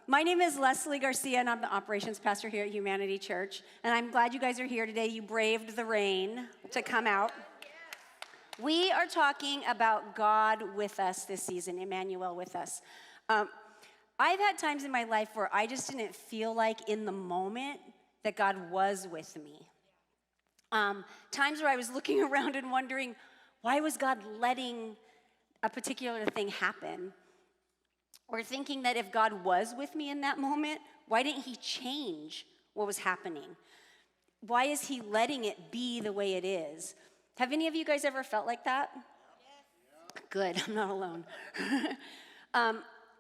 My name is Leslie Garcia, and I'm the operations pastor here at Humanity Church. And I'm glad you guys are here today. You braved the rain to come out. We are talking about God with us this season, Emmanuel with us. I've had times in my life where I just didn't feel like in the moment that God was with me. Times where I was looking around and wondering, why was God letting a particular thing happen? Or thinking that if God was with me in that moment, why didn't he change what was happening? Why is he letting it be the way it is? Have any of you guys ever felt like that? Yes. Good, I'm not alone.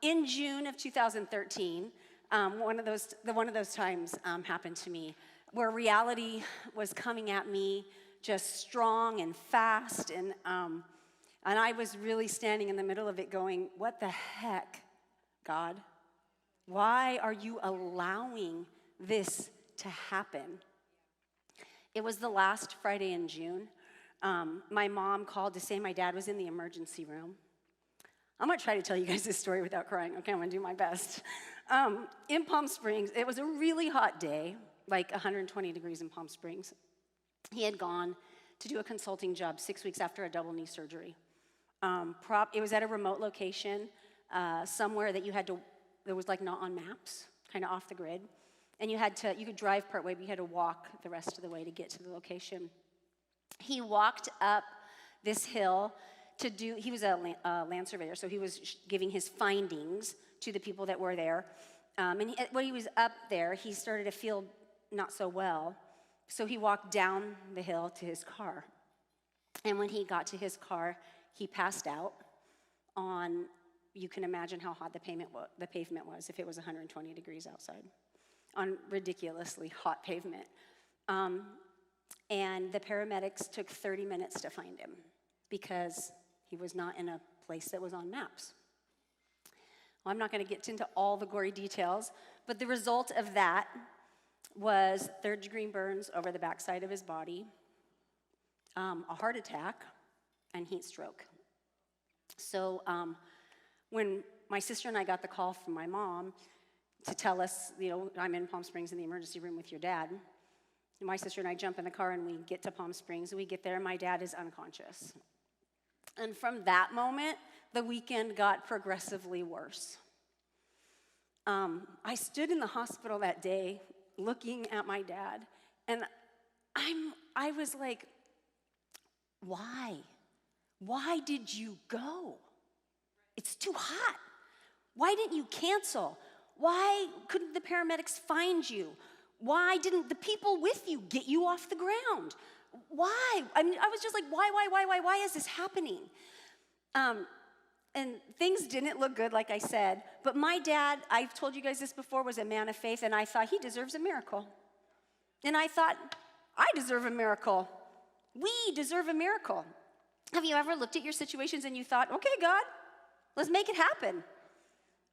In June of 2013, one of those times happened to me where reality was coming at me just strong and fast, and I was really standing in the middle of it going, what the heck, God? Why are you allowing this to happen? It was the last Friday in June. My mom called to say my dad was in the emergency room. I'm going to try to tell you guys this story without crying. Okay, I'm going to do my best. In Palm Springs, it was a really hot day, like 120 degrees in Palm Springs. He had gone to do a consulting job 6 weeks after a double knee surgery. It was at a remote location, somewhere that there was like not on maps, kind of off the grid. And you could drive part way, but you had to walk the rest of the way to get to the location. He walked up this hill he was a land surveyor, so he was giving his findings to the people that were there. When he was up there, he started to feel not so well. So he walked down the hill to his car. And when he got to his car, he passed out on, you can imagine how hot the pavement was if it was 120 degrees outside, on ridiculously hot pavement. And the paramedics took 30 minutes to find him because he was not in a place that was on maps. Well, I'm not going to get into all the gory details, but the result of that was third-degree burns over the backside of his body, a heart attack, and heat stroke. So when my sister and I got the call from my mom to tell us, I'm in Palm Springs in the emergency room with your dad, my sister and I jump in the car and we get to Palm Springs. We get there and my dad is unconscious. And from that moment, the weekend got progressively worse. I stood in the hospital that day looking at my dad, and I was like, why? Why did you go? It's too hot. Why didn't you cancel? Why couldn't the paramedics find you? Why didn't the people with you get you off the ground? Why? I was just like, why is this happening? And things didn't look good, like I said. But my dad, I've told you guys this before, was a man of faith, and I thought he deserves a miracle. And I thought, I deserve a miracle. We deserve a miracle. Have you ever looked at your situations and you thought, okay, God, let's make it happen?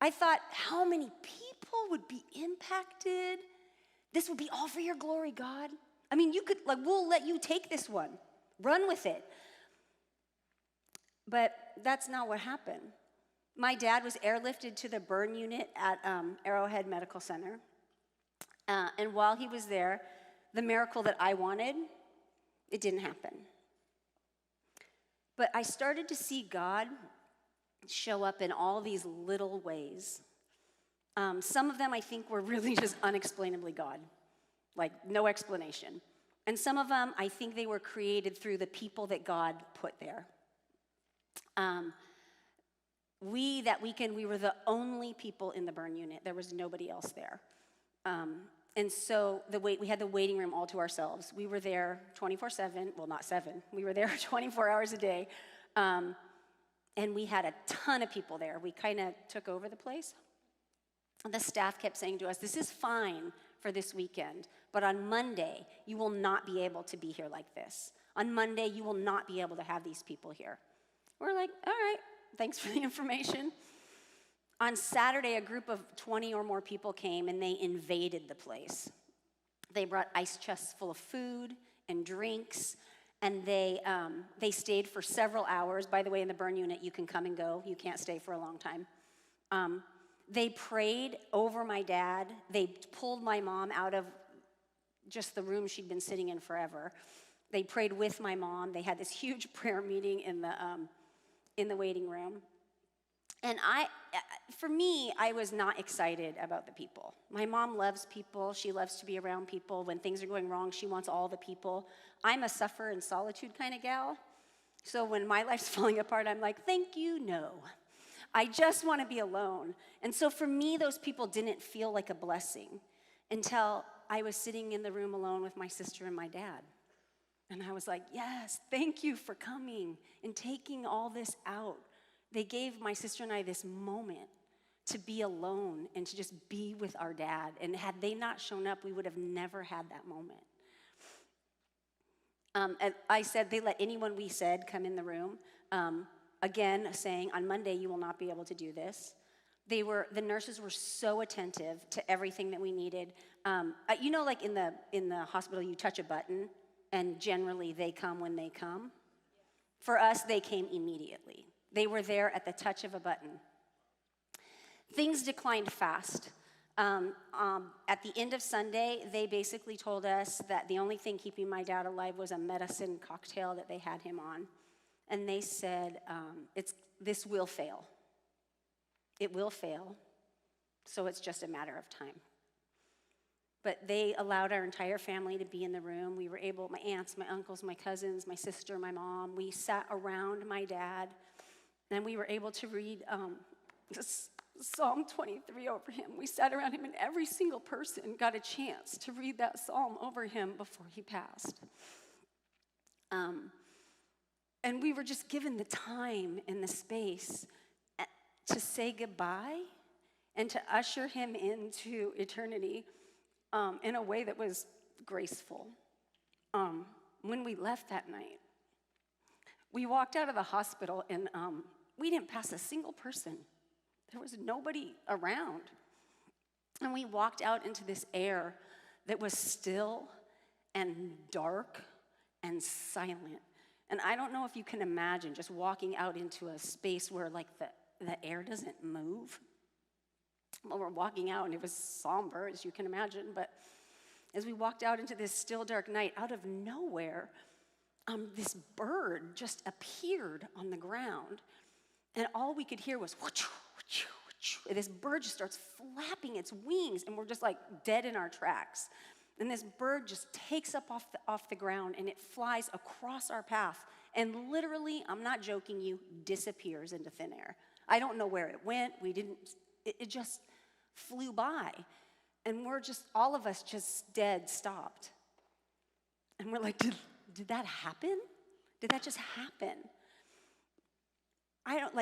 I thought, how many people would be impacted? This would be all for your glory, God. We'll let you take this one. Run with it. But that's not what happened. My dad was airlifted to the burn unit at Arrowhead Medical Center. And while he was there, the miracle that I wanted, it didn't happen. But I started to see God show up in all these little ways. Some of them I think were really just unexplainably God, like no explanation. And some of them I think they were created through the people that God put there. That weekend, we were the only people in the burn unit. There was nobody else there. And so we had the waiting room all to ourselves. We were there 24/7, well, not 7. We were there 24 hours a day. And we had a ton of people there. We kind of took over the place. And the staff kept saying to us, this is fine for this weekend, but on Monday, you will not be able to be here like this. On Monday, you will not be able to have these people here. We're like, all right, thanks for the information. On Saturday, a group of 20 or more people came and they invaded the place. They brought ice chests full of food and drinks, and they stayed for several hours. By the way, in the burn unit, you can come and go. You can't stay for a long time. They prayed over my dad. They pulled my mom out of just the room she'd been sitting in forever. They prayed with my mom. They had this huge prayer meeting in the waiting room. And for me, I was not excited about the people. My mom loves people. She loves to be around people. When things are going wrong, she wants all the people. I'm a suffer in solitude kind of gal. So when my life's falling apart, I'm like, thank you, no. I just want to be alone. And so for me, those people didn't feel like a blessing until I was sitting in the room alone with my sister and my dad. And I was like, yes, thank you for coming and taking all this out. They gave my sister and I this moment to be alone and to just be with our dad. And had they not shown up, we would have never had that moment. And I said, they let anyone we said come in the room. Again, saying, on Monday, you will not be able to do this. The nurses were so attentive to everything that we needed. Like in the hospital, you touch a button, and generally they come when they come. For us, they came immediately. They were there at the touch of a button. Things declined fast. At the end of Sunday, they basically told us that the only thing keeping my dad alive was a medicine cocktail that they had him on. And they said, this will fail. It will fail, so it's just a matter of time. But they allowed our entire family to be in the room. We were able, my aunts, my uncles, my cousins, my sister, my mom, we sat around my dad, and we were able to read Psalm 23 over him. We sat around him, and every single person got a chance to read that psalm over him before he passed. And we were just given the time and the space to say goodbye and to usher him into eternity in a way that was graceful. When we left that night, we walked out of the hospital, and we didn't pass a single person. There was nobody around. And we walked out into this air that was still and dark and silent. And I don't know if you can imagine just walking out into a space where like the air doesn't move. Well, we're walking out, and it was somber, as you can imagine. But as we walked out into this still, dark night, out of nowhere, this bird just appeared on the ground. And all we could hear was, whoosh, whoosh, whoosh. This bird just starts flapping its wings, and we're just like dead in our tracks. And this bird just takes up off the ground, and it flies across our path. And literally, I'm not joking you, disappears into thin air. I don't know where it went. It just flew by. And we're just, all of us just dead stopped. And we're like, did that happen? Did that just happen? It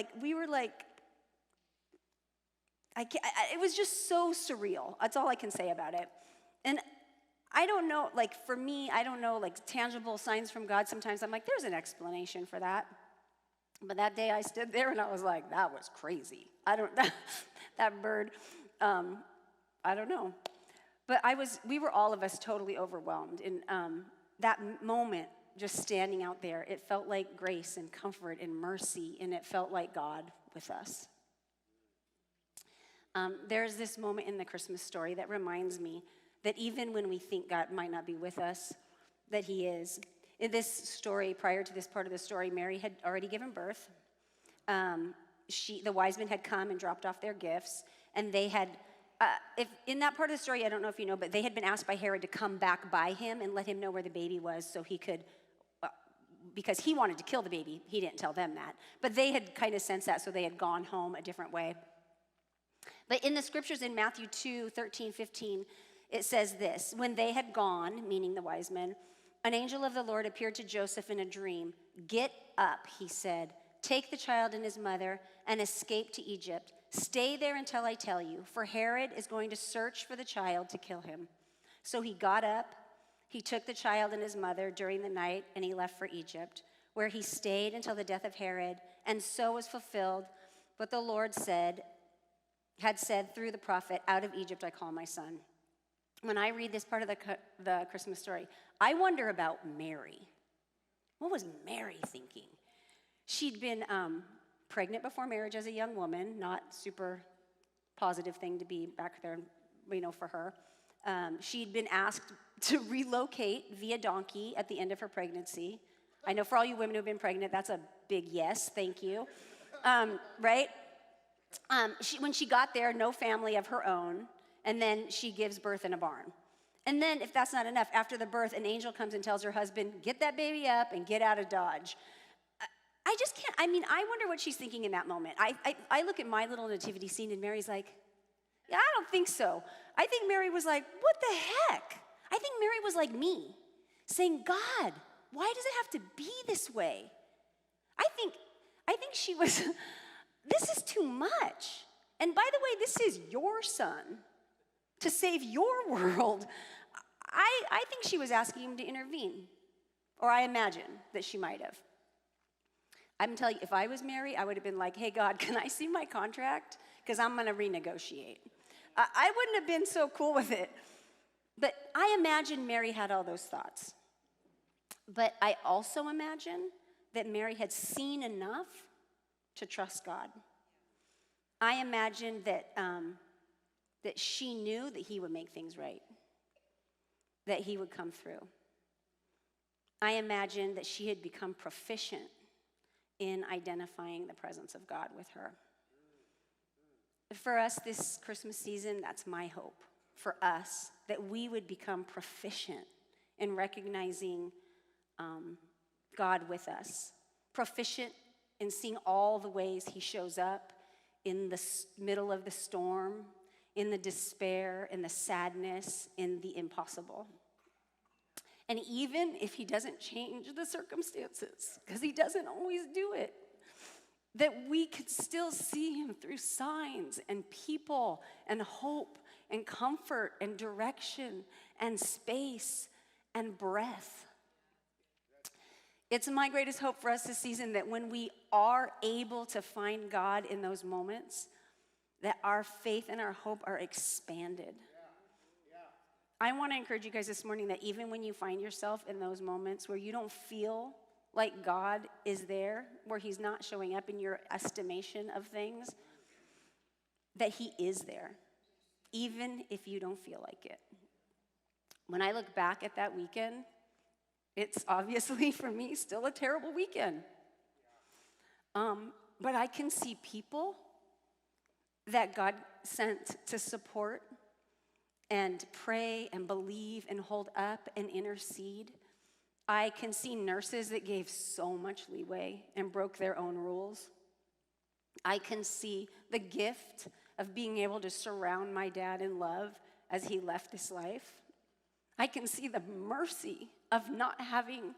was just so surreal. That's all I can say about it. And I don't know, for me, I don't know, tangible signs from God. Sometimes I'm like, there's an explanation for that. But that day I stood there and I was like, that was crazy. That bird, I don't know. But we were all of us totally overwhelmed. And that moment, just standing out there, it felt like grace and comfort and mercy, and it felt like God with us. There's this moment in the Christmas story that reminds me that even when we think God might not be with us, that he is. In this story, prior to this part of the story, Mary had already given birth. The wise men had come and dropped off their gifts, and they had, in that part of the story, I don't know if you know, but they had been asked by Herod to come back by him and let him know where the baby was so he could, because he wanted to kill the baby. He didn't tell them that. But they had kind of sensed that, so they had gone home a different way. But in the scriptures in Matthew 2, 13, 15, it says this: when they had gone, meaning the wise men, an angel of the Lord appeared to Joseph in a dream. "Get up," he said, "take the child and his mother and escape to Egypt. Stay there until I tell you, for Herod is going to search for the child to kill him." So he got up, he took the child and his mother during the night, and he left for Egypt, where he stayed until the death of Herod. And so was fulfilled what the Lord had said through the prophet, "Out of Egypt I call my son." When I read this part of the Christmas story, I wonder about Mary. What was Mary thinking? She'd been pregnant before marriage as a young woman, not super positive thing to be back there, for her. She'd been asked to relocate via donkey at the end of her pregnancy. I know for all you women who've been pregnant, that's a big yes, thank you. Right? When she got there, no family of her own, and then she gives birth in a barn. And then, if that's not enough, after the birth, an angel comes and tells her husband, get that baby up and get out of Dodge. I just can't, I wonder what she's thinking in that moment. I look at my little nativity scene, and Mary's like, yeah, I don't think so. I think Mary was like, what the heck? I think Mary was like me, saying, God, why does it have to be this way? I think she was, this is too much. And by the way, this is your son to save your world. I think she was asking him to intervene, or I imagine that she might have. I'm telling you, if I was Mary, I would have been like, hey, God, can I see my contract? Because I'm going to renegotiate. I wouldn't have been so cool with it. But I imagine Mary had all those thoughts. But I also imagine that Mary had seen enough to trust God. I imagine that she knew that he would make things right, that he would come through. I imagine that she had become proficient in identifying the presence of God with her. For us this Christmas season, that's my hope for us, that we would become proficient in recognizing God with us, proficient in seeing all the ways he shows up in the middle of the storm, in the despair, in the sadness, in the impossible. And even if he doesn't change the circumstances, because he doesn't always do it, that we could still see him through signs and people and hope and comfort and direction and space and breath. It's my greatest hope for us this season that when we are able to find God in those moments, that our faith and our hope are expanded. I want to encourage you guys this morning that even when you find yourself in those moments where you don't feel like God is there, where he's not showing up in your estimation of things, that he is there, even if you don't feel like it. When I look back at that weekend, it's obviously, for me, still a terrible weekend. But I can see people that God sent to support and pray and believe and hold up and intercede. I can see nurses that gave so much leeway and broke their own rules. I can see the gift of being able to surround my dad in love as he left this life. I can see the mercy of not having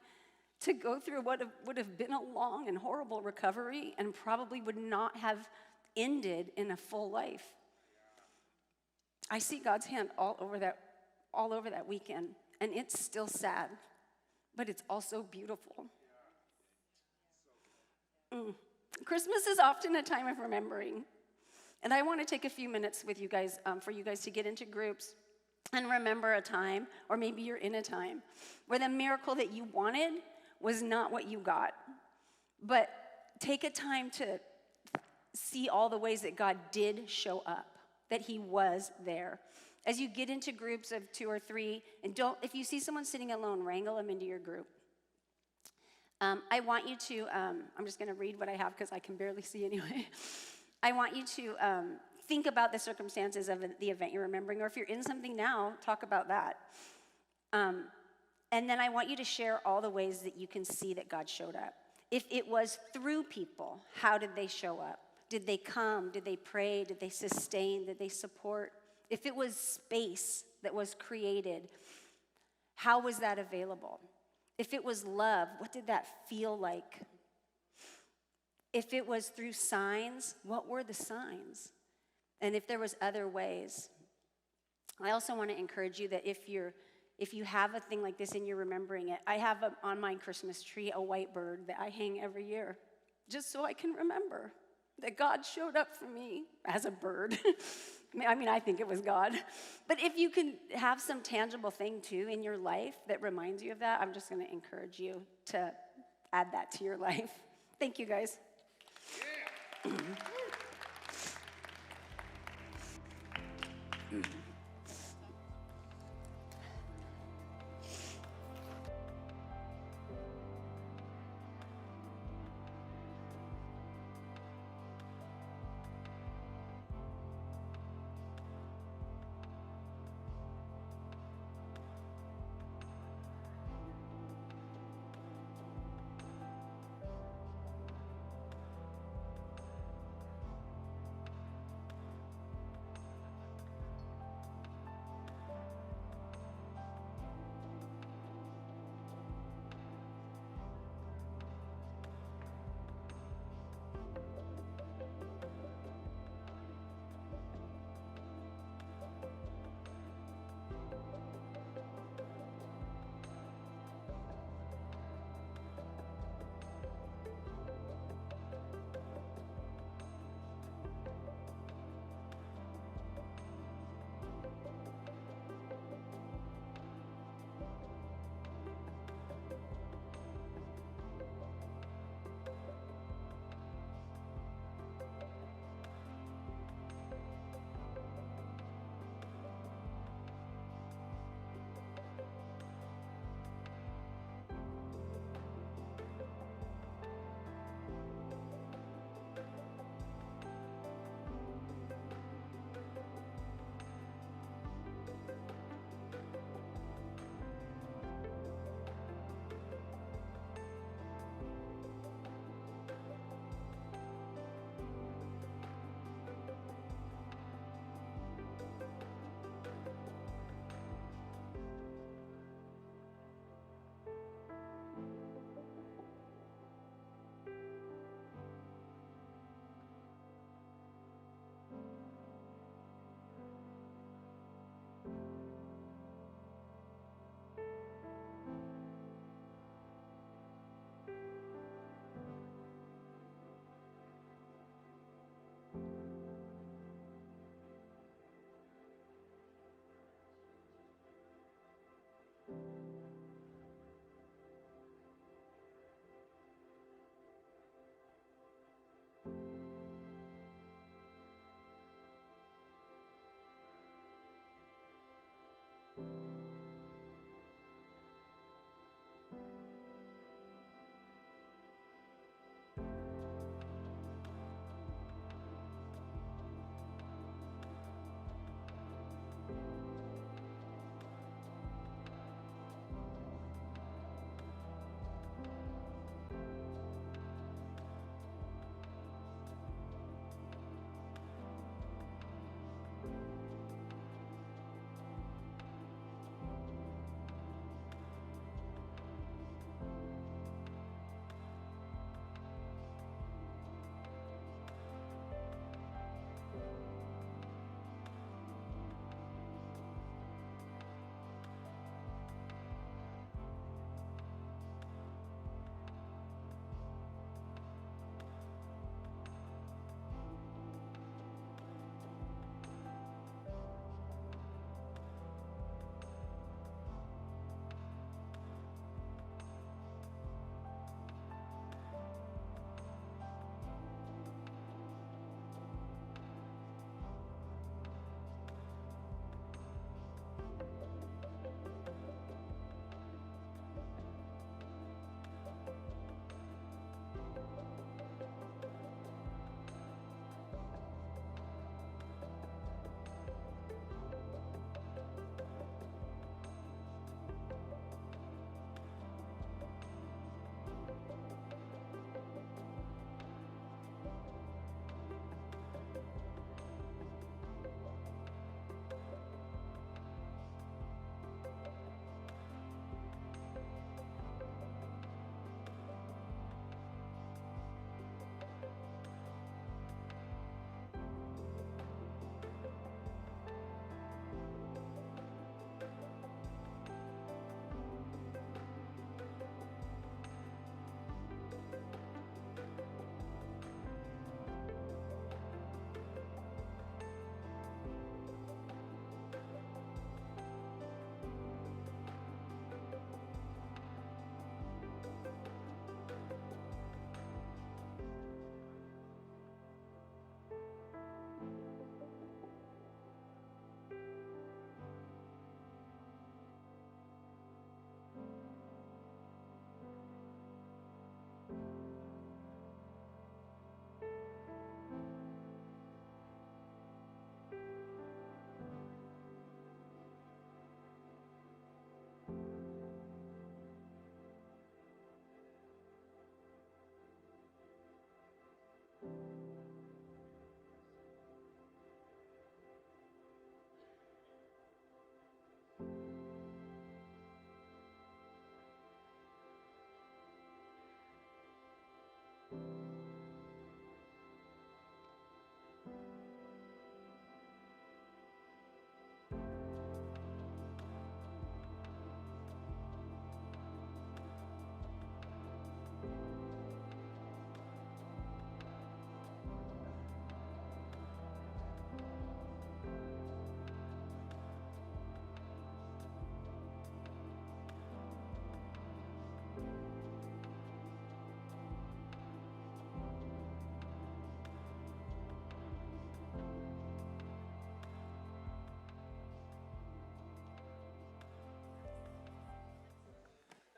to go through what would have been a long and horrible recovery and probably would not have ended in a full life. I see God's hand all over that weekend, and it's still sad, but it's also beautiful. Christmas is often a time of remembering, and I want to take a few minutes with you guys, for you guys to get into groups and remember a time, or maybe you're in a time, where the miracle that you wanted was not what you got. But take a time to see all the ways that God did show up, that he was there. As you get into groups of 2 or 3, and if you see someone sitting alone, wrangle them into your group. I want you to, I'm just going to read what I have because I can barely see anyway. I want you to think about the circumstances of the event you're remembering, or if you're in something now, talk about that. And then I want you to share all the ways that you can see that God showed up. If it was through people, how did they show up? Did they come? Did they pray? Did they sustain? Did they support? If it was space that was created, how was that available? If it was love, what did that feel like? If it was through signs, what were the signs? And if there was other ways. I also want to encourage you that if you have a thing like this and you're remembering it, I have on my Christmas tree a white bird that I hang every year, just so I can remember that God showed up for me as a bird. I think it was God. But if you can have some tangible thing too in your life that reminds you of that, I'm just going to encourage you to add that to your life. Thank you, guys. Yeah.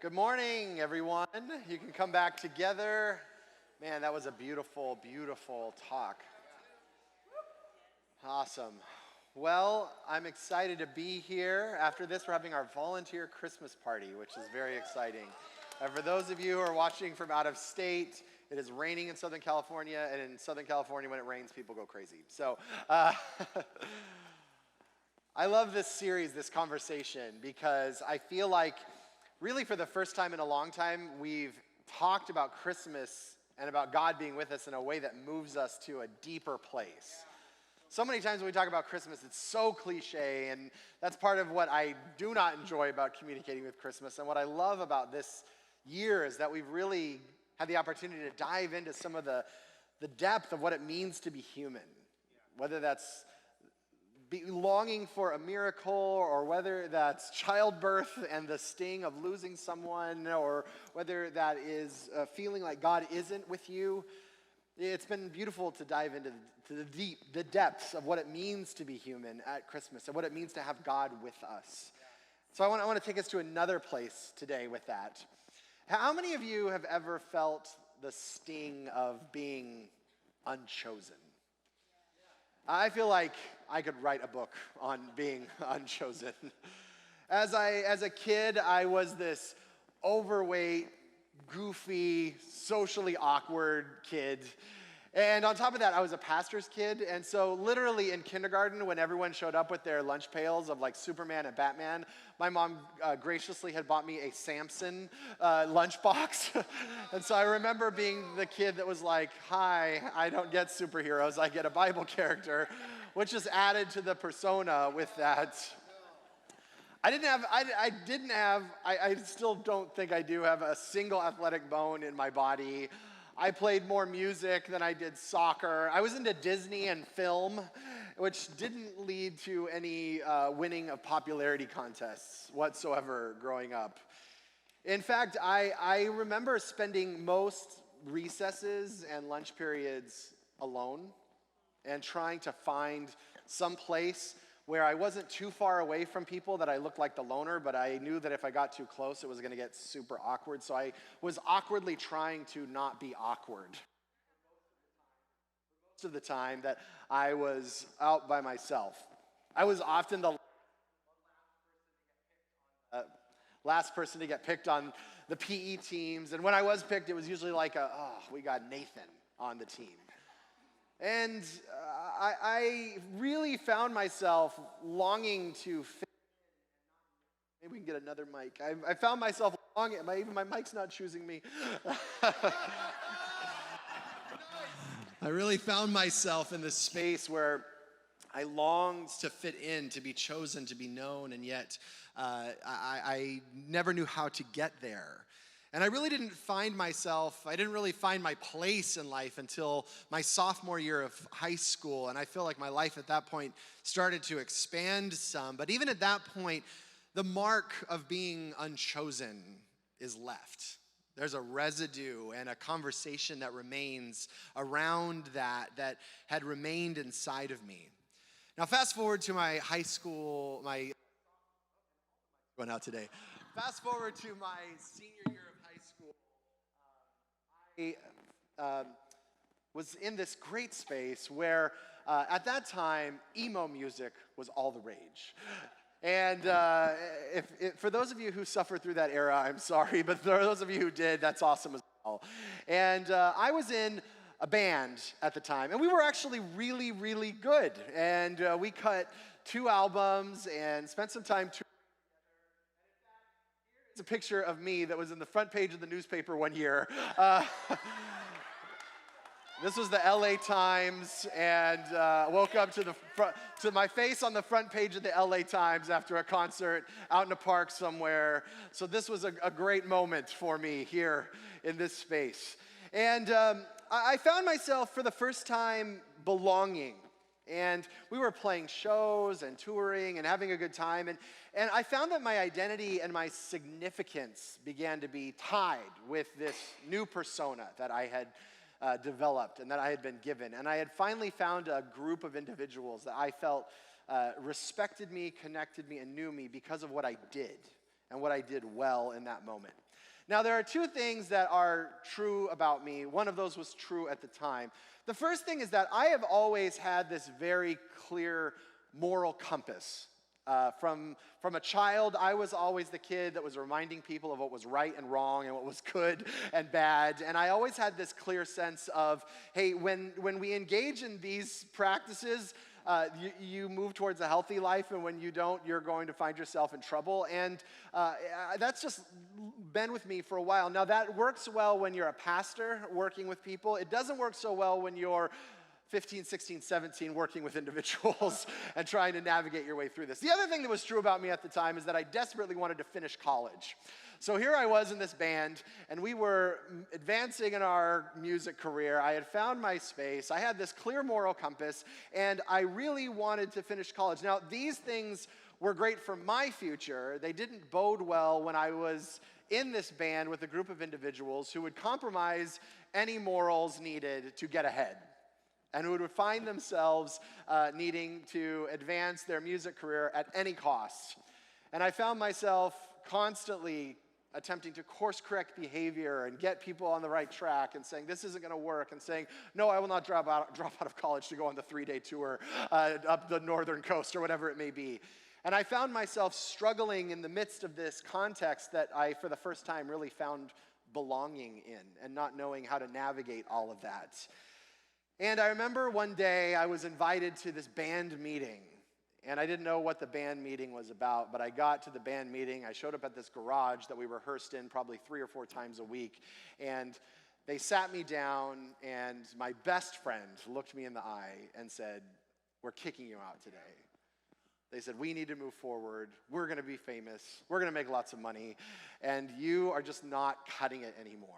Good morning, everyone. You can come back together. Man, that was a beautiful, beautiful talk. Awesome. Well, I'm excited to be here. After this, we're having our volunteer Christmas party, which is very exciting. And for those of you who are watching from out of state, it is raining in Southern California, and in Southern California, when it rains, people go crazy. So, I love this series, this conversation, because I feel like really for the first time in a long time, we've talked about Christmas and about God being with us in a way that moves us to a deeper place. So many times when we talk about Christmas, it's so cliche, and that's part of what I do not enjoy about communicating with Christmas. And what I love about this year is that we've really had the opportunity to dive into some of the depth of what it means to be human, whether that's longing for a miracle, or whether that's childbirth and the sting of losing someone, or whether that is feeling like God isn't with you. It's been beautiful to dive into the depths of what it means to be human at Christmas and what it means to have God with us. So I want to take us to another place today with that. How many of you have ever felt the sting of being unchosen? I feel like I could write a book on being unchosen. As a kid, I was this overweight, goofy, socially awkward kid. And on top of that, I was a pastor's kid. And so literally in kindergarten, when everyone showed up with their lunch pails of like Superman and Batman, my mom graciously had bought me a Samson lunchbox. And so I remember being the kid that was like, hi, I don't get superheroes, I get a Bible character, which just added to the persona with that. I still don't think I do have a single athletic bone in my body. I played more music than I did soccer. I was into Disney and film, which didn't lead to any winning of popularity contests whatsoever growing up. In fact, I remember spending most recesses and lunch periods alone and trying to find some place where I wasn't too far away from people that I looked like the loner, but I knew that if I got too close, it was going to get super awkward. So I was awkwardly trying to not be awkward. Most of the time that I was out by myself. I was often the last person to get picked on the PE teams. And when I was picked, it was usually like we got Nathan on the team. And I really found myself longing to fit. Maybe we can get another mic. I found myself longing. Even my mic's not choosing me. I really found myself in this space where I longed to fit in, to be chosen, to be known, and yet I never knew how to get there. And I didn't really find my place in life until my sophomore year of high school. And I feel like my life at that point started to expand some. But even at that point, the mark of being unchosen is left. There's a residue and a conversation that remains around that had remained inside of me. Now, fast forward to my high school, going out today. Fast forward to my senior year of high school. I was in this great space where, at that time, emo music was all the rage. And for those of you who suffered through that era, I'm sorry, but for those of you who did, that's awesome as well. And I was in a band at the time, and we were actually really, really good. And we cut 2 albums and spent some time touring. A picture of me that was in the front page of the newspaper one year. This was the LA Times, and woke up to my face on the front page of the LA Times after a concert out in a park somewhere. So this was a great moment for me here in this space. And I found myself for the first time belonging. And we were playing shows and touring and having a good time. And I found that my identity and my significance began to be tied with this new persona that I had developed and that I had been given. And I had finally found a group of individuals that I felt respected me, connected me, and knew me because of what I did and what I did well in that moment. Now, there are two things that are true about me. One of those was true at the time. The first thing is that I have always had this very clear moral compass. From a child, I was always the kid that was reminding people of what was right and wrong and what was good and bad. And I always had this clear sense of, hey, when we engage in these practices, you move towards a healthy life, and when you don't, you're going to find yourself in trouble. And that's just been with me for a while. Now, that works well when you're a pastor working with people. It doesn't work so well when you're 15, 16, 17, working with individuals and trying to navigate your way through this. The other thing that was true about me at the time is that I desperately wanted to finish college. So here I was in this band, and we were advancing in our music career. I had found my space. I had this clear moral compass, and I really wanted to finish college. Now, these things were great for my future. They didn't bode well when I was in this band with a group of individuals who would compromise any morals needed to get ahead, and who would find themselves needing to advance their music career at any cost. And I found myself constantly attempting to course-correct behavior and get people on the right track and saying, this isn't going to work, and saying, no, I will not drop out of college to go on the 3-day tour up the northern coast or whatever it may be. And I found myself struggling in the midst of this context that I, for the first time, really found belonging in, and not knowing how to navigate all of that. And I remember one day I was invited to this band meeting, and I didn't know what the band meeting was about, but I got to the band meeting. I showed up at this garage that we rehearsed in probably 3 or 4 times a week, and they sat me down, and my best friend looked me in the eye and said, we're kicking you out today. They said, we need to move forward. We're going to be famous. We're going to make lots of money, and you are just not cutting it anymore.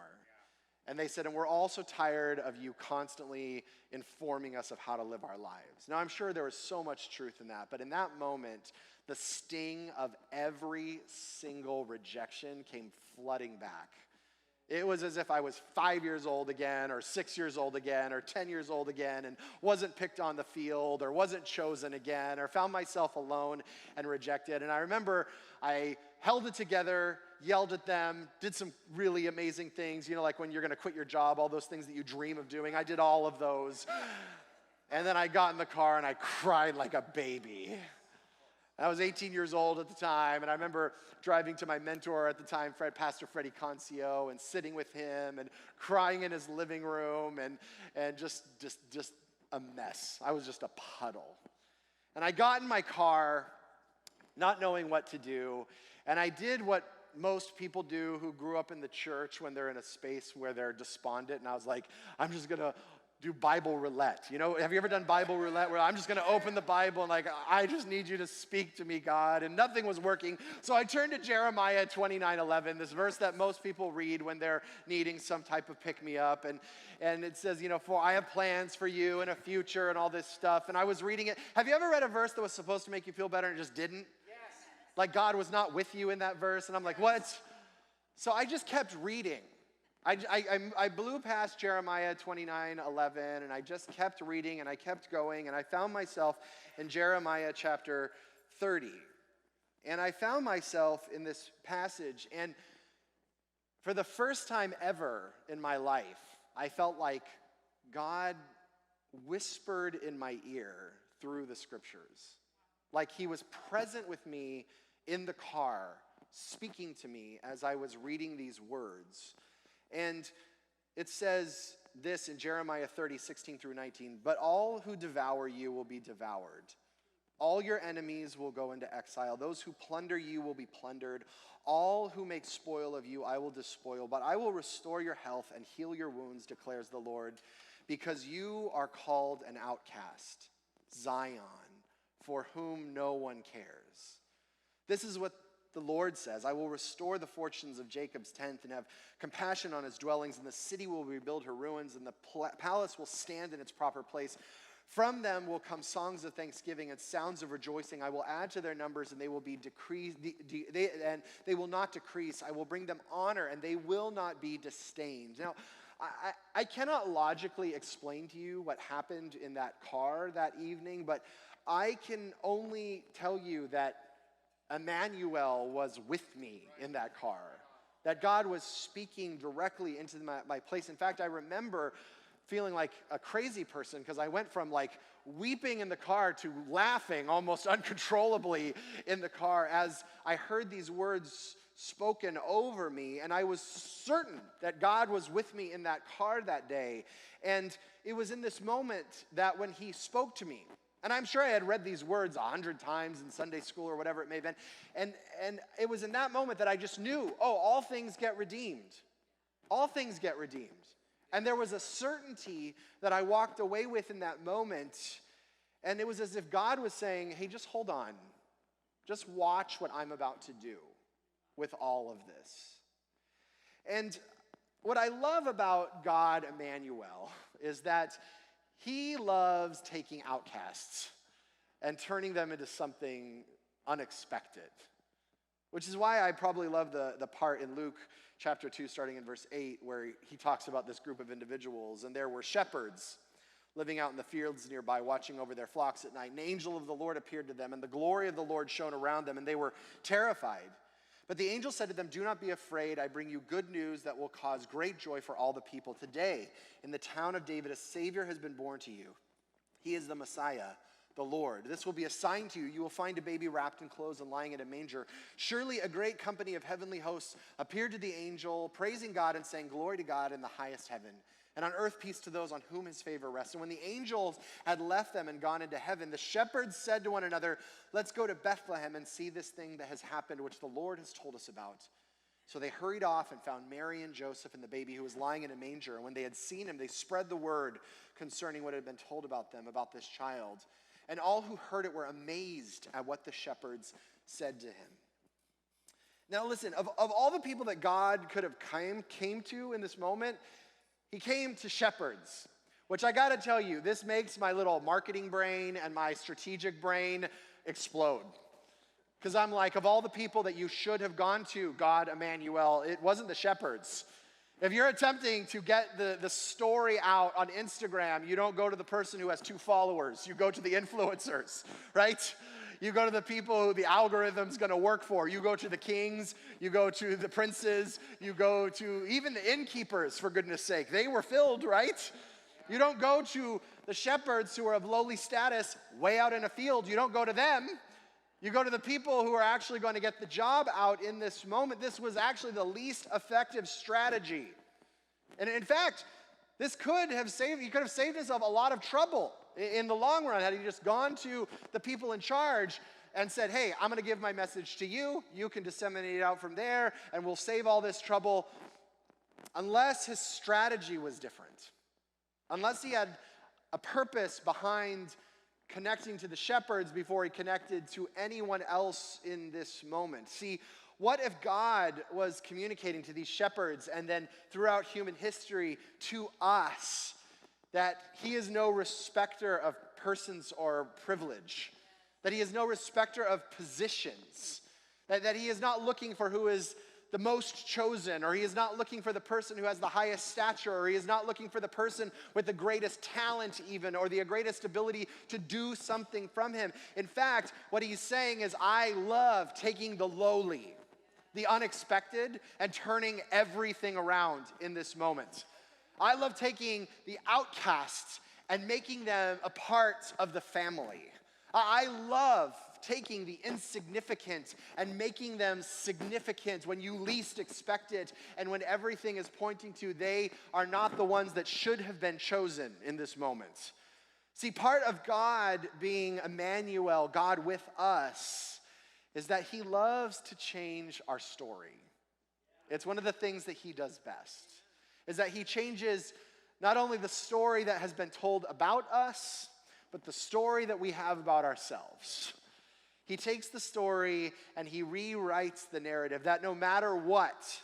And they said, and we're also tired of you constantly informing us of how to live our lives. Now, I'm sure there was so much truth in that, but in that moment, the sting of every single rejection came flooding back. It was as if I was 5 years old again, or 6 years old again, or 10 years old again, and wasn't picked on the field, or wasn't chosen again, or found myself alone and rejected. And I remember I held it together, yelled at them, did some really amazing things, like when you're going to quit your job, all those things that you dream of doing. I did all of those. And then I got in the car and I cried like a baby. I was 18 years old at the time, and I remember driving to my mentor at the time, Pastor Freddie Garcia, and sitting with him and crying in his living room, and just a mess. I was just a puddle. And I got in my car, not knowing what to do, and I did what most people do who grew up in the church when they're in a space where they're despondent, and I was like, I'm just going to do Bible roulette. Have you ever done Bible roulette, where I'm just going to open the Bible and I just need you to speak to me, God, and nothing was working. So I turned to Jeremiah 29:11, this verse that most people read when they're needing some type of pick-me-up, and it says, for I have plans for you and a future and all this stuff, and I was reading it. Have you ever read a verse that was supposed to make you feel better and just didn't? Yes. Like God was not with you in that verse, and I'm like, what? So I just kept reading. I blew past Jeremiah 29:11, and I just kept reading, and I kept going, and I found myself in Jeremiah chapter 30. And I found myself in this passage, and for the first time ever in my life, I felt like God whispered in my ear through the scriptures. Like he was present with me in the car, speaking to me as I was reading these words. And it says this in Jeremiah 30:16-19, but all who devour you will be devoured. All your enemies will go into exile. Those who plunder you will be plundered. All who make spoil of you I will despoil. But I will restore your health and heal your wounds, declares the Lord, because you are called an outcast, Zion, for whom no one cares. This is what the Lord says, I will restore the fortunes of Jacob's tent and have compassion on his dwellings, and the city will rebuild her ruins, and the palace will stand in its proper place. From them will come songs of thanksgiving and sounds of rejoicing. I will add to their numbers, and they will be they will not decrease. I will bring them honor, and they will not be disdained. Now, I cannot logically explain to you what happened in that car that evening, but I can only tell you that Emmanuel was with me in that car, that God was speaking directly into my place. In fact, I remember feeling like a crazy person because I went from like weeping in the car to laughing almost uncontrollably in the car as I heard these words spoken over me, and I was certain that God was with me in that car that day. And it was in this moment that when he spoke to me, and I'm sure I had read these words 100 times in Sunday school or whatever it may have been. And it was in that moment that I just knew, all things get redeemed. All things get redeemed. And there was a certainty that I walked away with in that moment. And it was as if God was saying, hey, just hold on. Just watch what I'm about to do with all of this. And what I love about God, Emmanuel, is that he loves taking outcasts and turning them into something unexpected, which is why I probably love the part in Luke chapter 2, starting in verse 8, where he talks about this group of individuals. And there were shepherds living out in the fields nearby, watching over their flocks at night. An angel of the Lord appeared to them, and the glory of the Lord shone around them, and they were terrified. But the angel said to them, do not be afraid. I bring you good news that will cause great joy for all the people. Today, in the town of David, a Savior has been born to you. He is the Messiah, the Lord. This will be a sign to you. You will find a baby wrapped in clothes and lying in a manger. Surely a great company of heavenly hosts appeared to the angel, praising God and saying, glory to God in the highest heaven, and on earth peace to those on whom his favor rests. And when the angels had left them and gone into heaven, the shepherds said to one another, let's go to Bethlehem and see this thing that has happened, which the Lord has told us about. So they hurried off and found Mary and Joseph and the baby who was lying in a manger. And when they had seen him, they spread the word concerning what had been told about them, about this child. And all who heard it were amazed at what the shepherds said to him. Now listen, of all the people that God could have came to in this moment, he came to shepherds, which I gotta tell you, this makes my little marketing brain and my strategic brain explode. Because I'm like, of all the people that you should have gone to, God, Emmanuel, it wasn't the shepherds. If you're attempting to get the story out on Instagram, you don't go to the person who has 2 followers. You go to the influencers, right? You go to the people who the algorithm's going to work for. You go to the kings. You go to the princes. You go to even the innkeepers, for goodness sake. They were filled, right? You don't go to the shepherds who are of lowly status way out in a field. You don't go to them. You go to the people who are actually going to get the job out in this moment. This was actually the least effective strategy. And in fact, he could have saved himself a lot of trouble in the long run had he just gone to the people in charge and said, hey, I'm going to give my message to you. You can disseminate it out from there, and we'll save all this trouble. Unless his strategy was different. Unless he had a purpose behind connecting to the shepherds before he connected to anyone else in this moment. See, what if God was communicating to these shepherds and then throughout human history to us that he is no respecter of persons or privilege, that he is no respecter of positions, that he is not looking for who is the most chosen, or he is not looking for the person who has the highest stature, or he is not looking for the person with the greatest talent even, or the greatest ability to do something from him. In fact, what he's saying is, I love taking the lowly, the unexpected, and turning everything around in this moment. I love taking the outcasts and making them a part of the family. I love taking the insignificant and making them significant when you least expect it, and when everything is pointing to they are not the ones that should have been chosen in this moment. See, part of God being Emmanuel, God with us, is that he loves to change our story. It's one of the things that he does best, is that he changes not only the story that has been told about us, but the story that we have about ourselves. He takes the story and he rewrites the narrative that no matter what,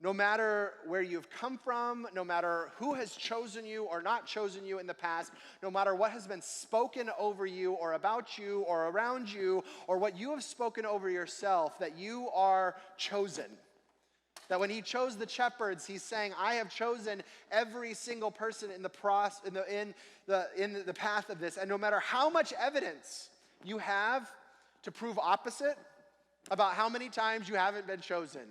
no matter where you've come from, no matter who has chosen you or not chosen you in the past, no matter what has been spoken over you or about you or around you, or what you have spoken over yourself, that you are chosen. That when he chose the shepherds, he's saying, I have chosen every single person in the path of this. And no matter how much evidence you have to prove opposite, about how many times you haven't been chosen,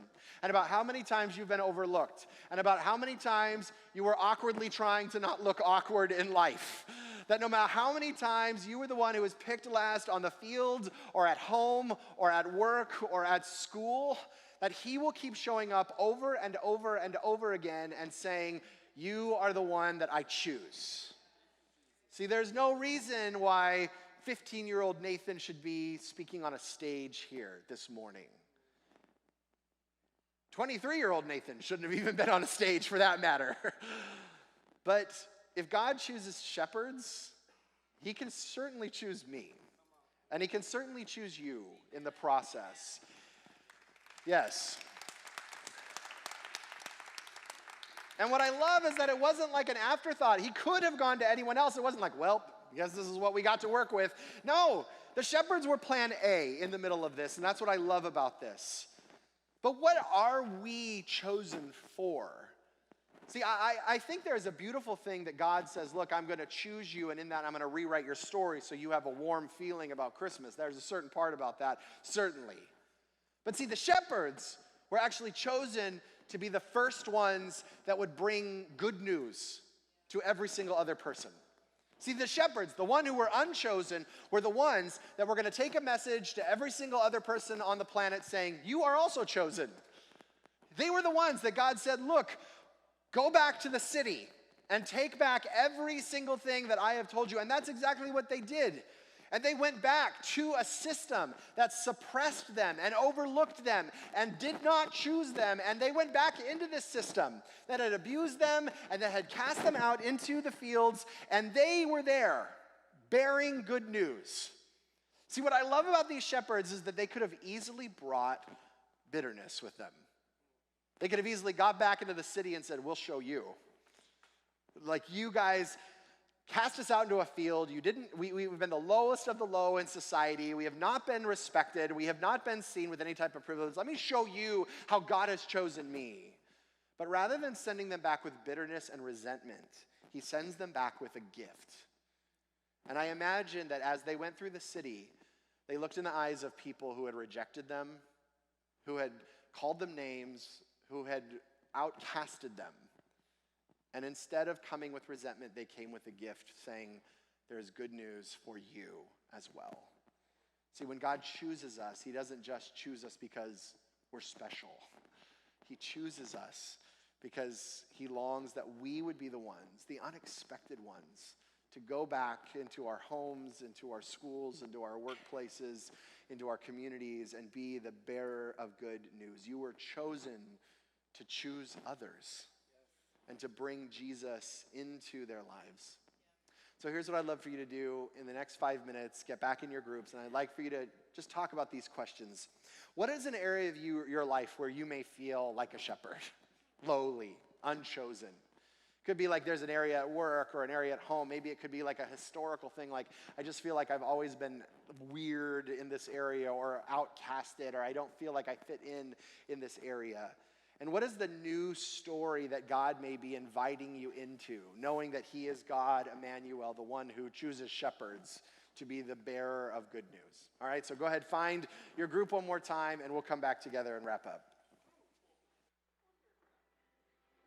and about how many times you've been overlooked, and about how many times you were awkwardly trying to not look awkward in life. That no matter how many times you were the one who was picked last on the field or at home or at work or at school, that he will keep showing up over and over and over again and saying, you are the one that I choose. See, there's no reason why 15-year-old Nathan should be speaking on a stage here this morning. 23-year-old Nathan shouldn't have even been on a stage for that matter. But if God chooses shepherds, he can certainly choose me. And he can certainly choose you in the process. Yes. And what I love is that it wasn't like an afterthought. He could have gone to anyone else. It wasn't like, well, I guess this is what we got to work with. No, the shepherds were plan A in the middle of this, and that's what I love about this. But what are we chosen for? See, I think there's a beautiful thing that God says, look, I'm going to choose you, and in that I'm going to rewrite your story so you have a warm feeling about Christmas. There's a certain part about that, certainly. But see, the shepherds were actually chosen to be the first ones that would bring good news to every single other person. See, the shepherds, the one who were unchosen, were the ones that were going to take a message to every single other person on the planet saying, you are also chosen. They were the ones that God said, look, go back to the city and take back every single thing that I have told you. And that's exactly what they did. And they went back to a system that suppressed them and overlooked them and did not choose them. And they went back into this system that had abused them and that had cast them out into the fields. And they were there bearing good news. See, what I love about these shepherds is that they could have easily brought bitterness with them. They could have easily got back into the city and said, we'll show you. Like, you guys cast us out into a field. We've been the lowest of the low in society. We have not been respected. We have not been seen with any type of privilege. Let me show you how God has chosen me. But rather than sending them back with bitterness and resentment, he sends them back with a gift. And I imagine that as they went through the city, they looked in the eyes of people who had rejected them, who had called them names, who had outcasted them. And instead of coming with resentment, they came with a gift saying, there's good news for you as well. See, when God chooses us, he doesn't just choose us because we're special. He chooses us because he longs that we would be the ones, the unexpected ones, to go back into our homes, into our schools, into our workplaces, into our communities, and be the bearer of good news. You were chosen to choose others and to bring Jesus into their lives. So here's what I'd love for you to do in the next 5 minutes. Get back in your groups, and I'd like for you to just talk about these questions. What is an area of your life where you may feel like a shepherd? Lowly, unchosen. Could be like there's an area at work or an area at home. Maybe it could be like a historical thing, like I just feel like I've always been weird in this area, or outcasted, or I don't feel like I fit in this area. And what is the new story that God may be inviting you into, knowing that he is God, Emmanuel, the one who chooses shepherds to be the bearer of good news? All right, so go ahead, find your group one more time, and we'll come back together and wrap up.